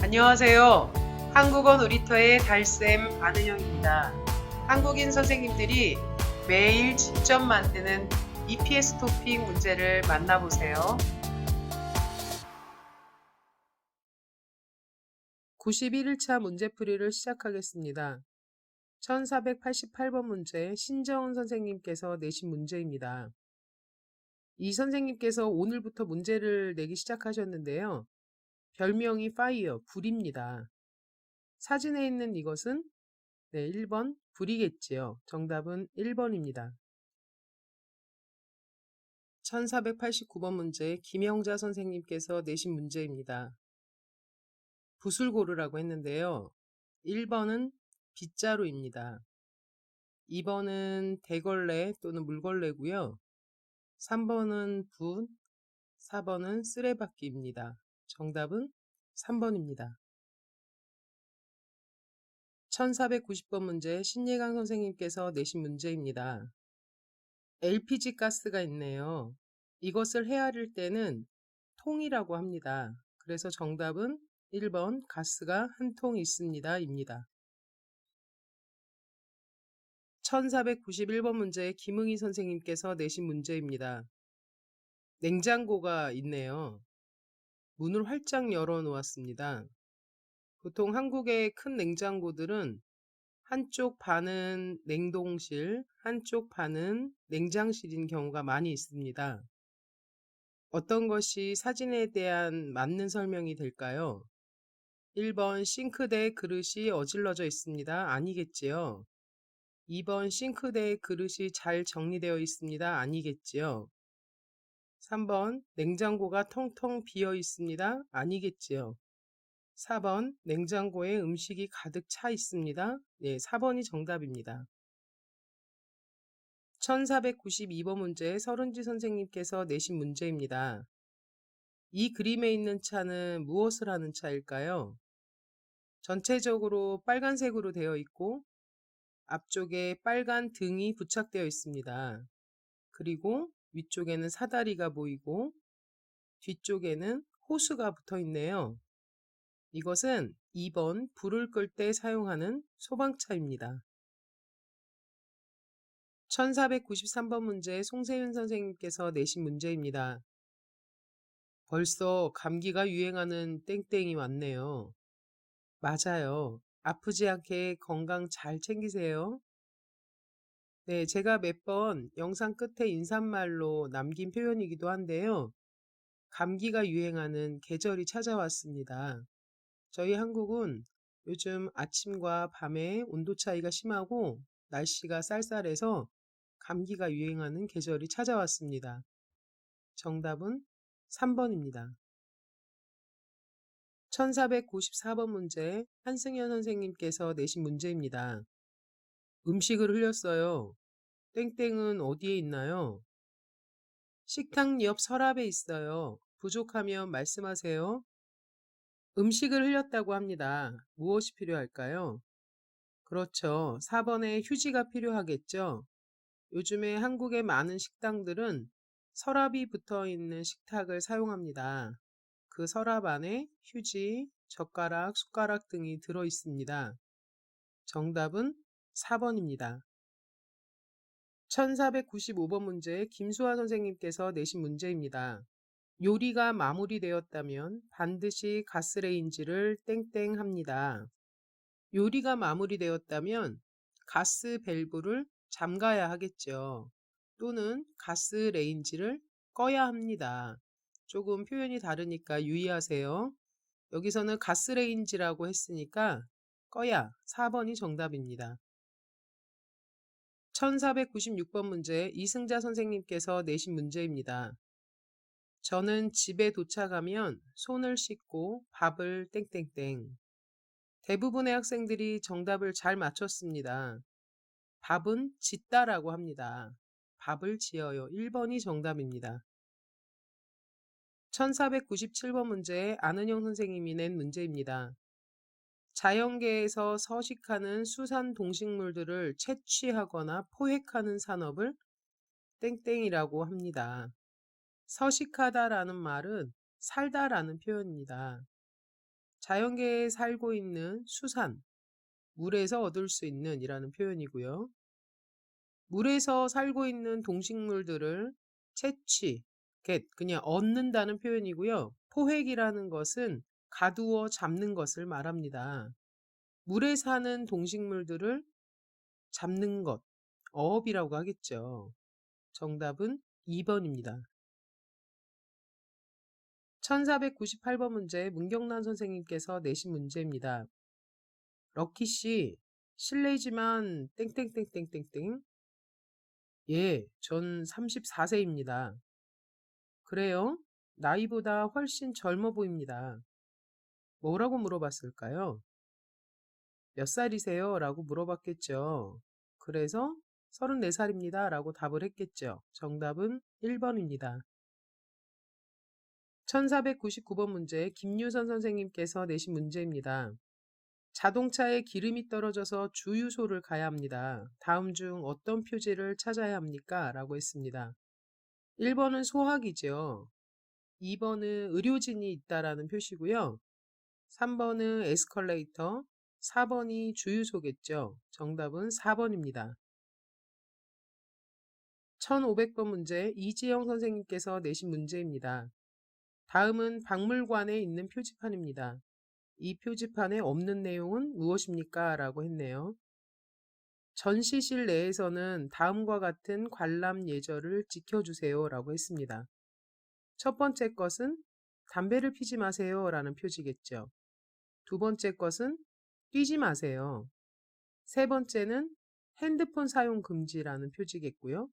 안녕하세요. 한국어 놀이터의 달쌤 안은영입니다. 한국인 선생님들이 매일 직접 만드는 EPS 토픽 문제를 만나보세요. 91일차 문제풀이를 시작하겠습니다. 1488번 문제 신정은 선생님께서 내신 문제입니다. 이 선생님께서 오늘부터 문제를 내기 시작하셨는데요. 별명이 파이어, 불입니다. 사진에 있는 이것은 1번 불이겠지요. 정답은 1번입니다. 1489번 문제 김영자 선생님께서 내신 문제입니다. 붓을 고르라고 했는데요. 1번은 빗자루입니다. 2번은 대걸레 또는 물걸레고요. 3번은 붓, 4번은 쓰레받기입니다. 정답은 3번입니다. 1490번 문제 신예강 선생님께서 내신 문제입니다. LPG 가스가 있네요. 이것을 헤아릴 때는 통이라고 합니다. 그래서 정답은 1번 가스가 한 통 있습니다 입니다. 1491번 문제 김응희 선생님께서 내신 문제입니다. 냉장고가 있네요. 문을 활짝 열어 놓았습니다. 보통 한국의 큰 냉장고들은 한쪽 반은 냉동실, 한쪽 반은 냉장실인 경우가 많이 있습니다. 어떤 것이 사진에 대한 맞는 설명이 될까요? 1번 싱크대에 그릇이 어질러져 있습니다. 아니겠지요. 2번 싱크대에 그릇이 잘 정리되어 있습니다. 아니겠지요. 3번 냉장고가 텅텅 비어 있습니다. 아니겠지요. 4번 냉장고에 음식이 가득 차 있습니다. 네, 4번이 정답입니다. 1492번 문제 서른지 선생님께서 내신 문제입니다. 이 그림에 있는 차는 무엇을 하는 차일까요? 전체적으로 빨간색으로 되어 있고 앞쪽에 빨간 등이 부착되어 있습니다. 그리고 위쪽에는 사다리가 보이고 뒤쪽에는 호수가 붙어 있네요. 이것은 2번 불을 끌 때 사용하는 소방차입니다. 1493번 문제 송세윤 선생님께서 내신 문제입니다. 벌써 감기가 유행하는 땡땡이 왔네요. 맞아요. 아프지 않게 건강 잘 챙기세요. 네, 제가 몇 번 영상 끝에 인사말로 남긴 표현이기도 한데요. 감기가 유행하는 계절이 찾아왔습니다. 저희 한국은 요즘 아침과 밤에 온도 차이가 심하고 날씨가 쌀쌀해서 감기가 유행하는 계절이 찾아왔습니다. 정답은 3번입니다. 1494번 문제 한승현 선생님께서 내신 문제입니다. 음식을 흘렸어요. 땡땡은 어디에 있나요? 식탁 옆 서랍에 있어요. 부족하면 말씀하세요. 음식을 흘렸다고 합니다. 무엇이 필요할까요? 그렇죠. 4번에 휴지가 필요하겠죠. 요즘에 한국의 많은 식당들은 서랍이 붙어 있는 식탁을 사용합니다. 그 서랍 안에 휴지, 젓가락, 숟가락 등이 들어 있습니다. 정답은 4번입니다. 1495번 문제 김수아 선생님께서 내신 문제입니다. 요리가 마무리되었다면 반드시 가스레인지를 땡땡 합니다. 요리가 마무리되었다면 가스 밸브를 잠가야 하겠죠. 또는 가스레인지를 꺼야 합니다. 조금 표현이 다르니까 유의하세요. 여기서는 가스레인지라고 했으니까 꺼야 4번이 정답입니다. 1496번 문제 이승자 선생님께서 내신 문제입니다. 저는 집에 도착하면 손을 씻고 밥을 땡땡땡. 대부분의 학생들이 정답을 잘 맞췄습니다. 밥은 짓다라고 합니다. 밥을 지어요. 1번이 정답입니다. 1497번 문제 안은영 선생님이 낸 문제입니다. 자연계에서 서식하는 수산 동식물들을 채취하거나 포획하는 산업을 땡땡이라고 합니다. 서식하다라는 말은 살다라는 표현입니다. 자연계에 살고 있는 수산, 물에서 얻을 수 있는 이라는 표현이고요. 물에서 살고 있는 동식물들을 채취, 그냥 얻는다는 표현이고요. 포획이라는 것은 가두어 잡는 것을 말합니다. 물에 사는 동식물들을 잡는 것, 어업이라고 하겠죠. 정답은 2번입니다. 1498번 문제 문경란 선생님께서 내신 문제입니다. 럭키 씨, 실례지만 땡땡땡땡땡땡. 예, 전 34세입니다. 그래요? 나이보다 훨씬 젊어 보입니다. 뭐라고 물어봤을까요? 몇 살이세요? 라고 물어봤겠죠. 그래서 34살입니다. 라고 답을 했겠죠. 정답은 1번입니다. 1499번 문제 김유선 선생님께서 내신 문제입니다. 자동차에 기름이 떨어져서 주유소를 가야 합니다. 다음 중 어떤 표지를 찾아야 합니까? 라고 했습니다. 1번은 소화기죠. 2번은 의료진이 있다라는 표시고요. 3번은 에스컬레이터, 4번이 주유소겠죠. 정답은 4번입니다. 1500번 문제 이지영 선생님께서 내신 문제입니다. 다음은 박물관에 있는 표지판입니다. 이 표지판에 없는 내용은 무엇입니까? 라고 했네요. 전시실 내에서는 다음과 같은 관람 예절을 지켜주세요 라고 했습니다. 첫 번째 것은 담배를 피지 마세요 라는 표지겠죠. 두 번째 것은 뛰지 마세요. 세 번째는 핸드폰 사용 금지라는 표지겠고요.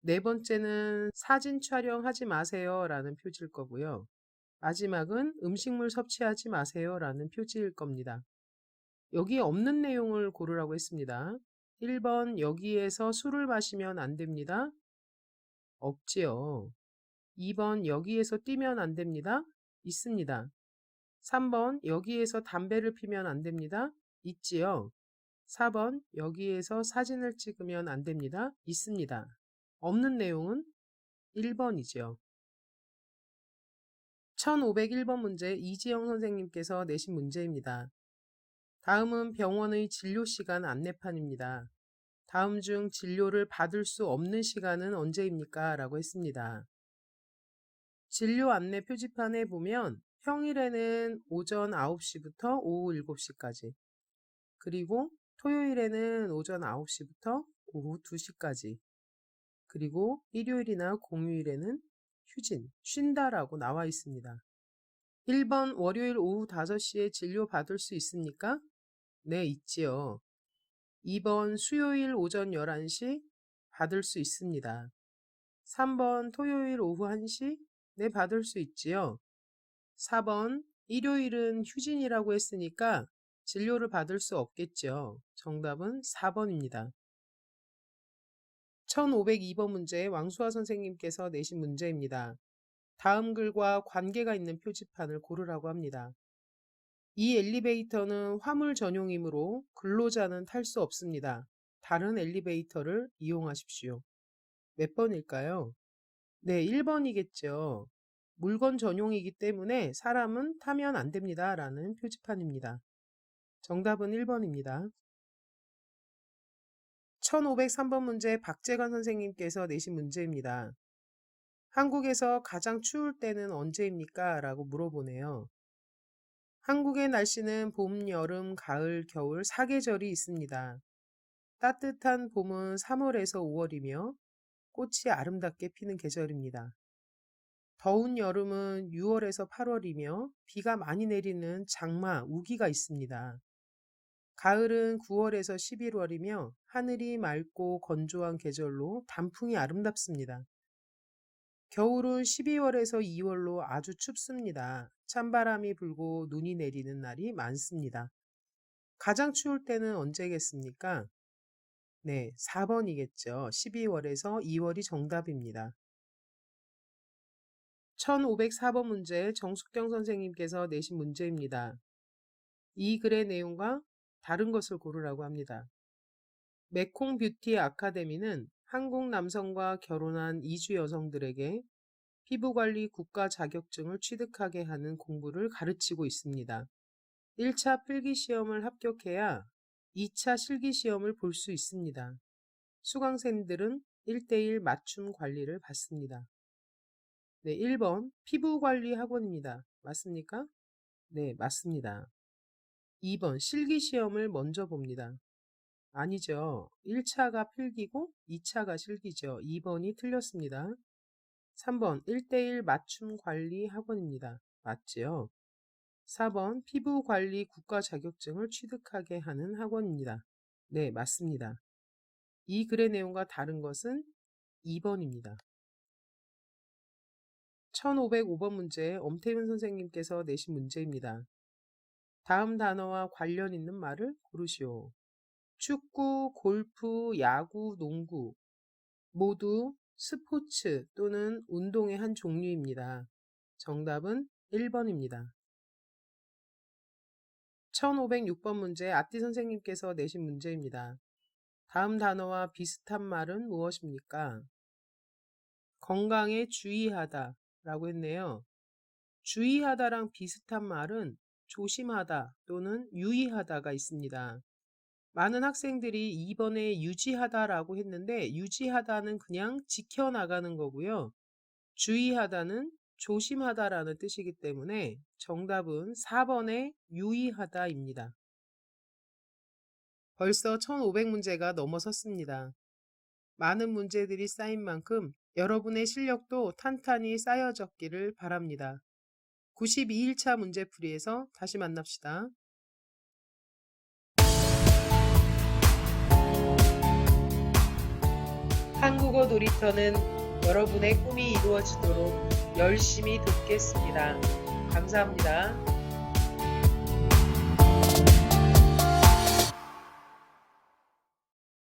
네 번째는 사진 촬영하지 마세요 라는 표지일 거고요. 마지막은 음식물 섭취하지 마세요 라는 표지일 겁니다. 여기에 없는 내용을 고르라고 했습니다. 1번 여기에서 술을 마시면 안 됩니다. 없지요. 2번 여기에서 뛰면 안 됩니다. 있습니다. 3번 여기에서 담배를 피면 안 됩니다. 있지요. 4번 여기에서 사진을 찍으면 안 됩니다. 있습니다. 없는 내용은 1번이죠. 1501번 문제 이지영 선생님께서 내신 문제입니다. 다음은 병원의 진료 시간 안내판입니다. 다음 중 진료를 받을 수 없는 시간은 언제입니까? 라고 했습니다. 진료 안내 표지판에 보면 평일에는 오전 9시부터 오후 7시까지, 그리고 토요일에는 오전 9시부터 오후 2시까지, 그리고 일요일이나 공휴일에는 쉰다라고 나와 있습니다. 1번 월요일 오후 5시에 진료 받을 수 있습니까? 네, 있지요. 2번 수요일 오전 11시 받을 수 있습니다. 3번 토요일 오후 1시 네, 받을 수 있지요. 4번 일요일은 휴진이라고 했으니까 진료를 받을 수 없겠죠. 정답은 4번입니다. 1502번 문제 왕수아 선생님께서 내신 문제입니다. 다음 글과 관계가 있는 표지판을 고르라고 합니다. 이 엘리베이터는 화물 전용이므로 근로자는 탈 수 없습니다. 다른 엘리베이터를 이용하십시오. 몇 번일까요? 네, 1번이겠죠. 물건 전용이기 때문에 사람은 타면 안 됩니다. 라는 표지판입니다. 정답은 1번입니다. 1503번 문제 박재관 선생님께서 내신 문제입니다. 한국에서 가장 추울 때는 언제입니까? 라고 물어보네요. 한국의 날씨는 봄, 여름, 가을, 겨울 4계절이 있습니다. 따뜻한 봄은 3월에서 5월이며 꽃이 아름답게 피는 계절입니다. 더운 여름은 6월에서 8월이며 비가 많이 내리는 장마, 우기가 있습니다. 가을은 9월에서 11월이며 하늘이 맑고 건조한 계절로 단풍이 아름답습니다. 겨울은 12월에서 2월로 아주 춥습니다. 찬바람이 불고 눈이 내리는 날이 많습니다. 가장 추울 때는 언제겠습니까? 네, 4번이겠죠. 12월에서 2월이 정답입니다. 1504번 문제 정숙경 선생님께서 내신 문제입니다. 이 글의 내용과 다른 것을 고르라고 합니다. 메콩 뷰티 아카데미는 한국 남성과 결혼한 이주 여성들에게 피부관리 국가 자격증을 취득하게 하는 공부를 가르치고 있습니다. 1차 필기시험을 합격해야 2차 실기시험을 볼 수 있습니다. 수강생들은 1대1 맞춤 관리를 받습니다. 네, 1번 피부관리 학원입니다. 맞습니까? 네, 맞습니다. 2번 실기시험을 먼저 봅니다. 아니죠. 1차가 필기고 2차가 실기죠. 2번이 틀렸습니다. 3번 1대1 맞춤 관리 학원입니다. 맞지요? 4번 피부관리 국가 자격증을 취득하게 하는 학원입니다. 네, 맞습니다. 이 글의 내용과 다른 것은 2번입니다. 1505번 문제 엄태윤 선생님께서 내신 문제입니다. 다음 단어와 관련 있는 말을 고르시오. 축구, 골프, 야구, 농구 모두 스포츠 또는 운동의 한 종류입니다. 정답은 1번입니다. 1506번 문제 앞뒤 선생님께서 내신 문제입니다. 다음 단어와 비슷한 말은 무엇입니까? 건강에 주의하다 라고 했네요. 주의하다랑 비슷한 말은 조심하다 또는 유의하다가 있습니다. 많은 학생들이 2번에 유지하다라고 했는데 유지하다는 그냥 지켜나가는 거고요. 주의하다는 조심하다라는 뜻이기 때문에 정답은 4번의 유의하다입니다. 벌써 1500문제가 넘어섰습니다. 많은 문제들이 쌓인 만큼 여러분의 실력도 탄탄히 쌓여졌기를 바랍니다. 92일차 문제풀이에서 다시 만납시다. 한국어 놀이터는 여러분의 꿈이 이루어지도록 열심히 돕겠습니다. 감사합니다.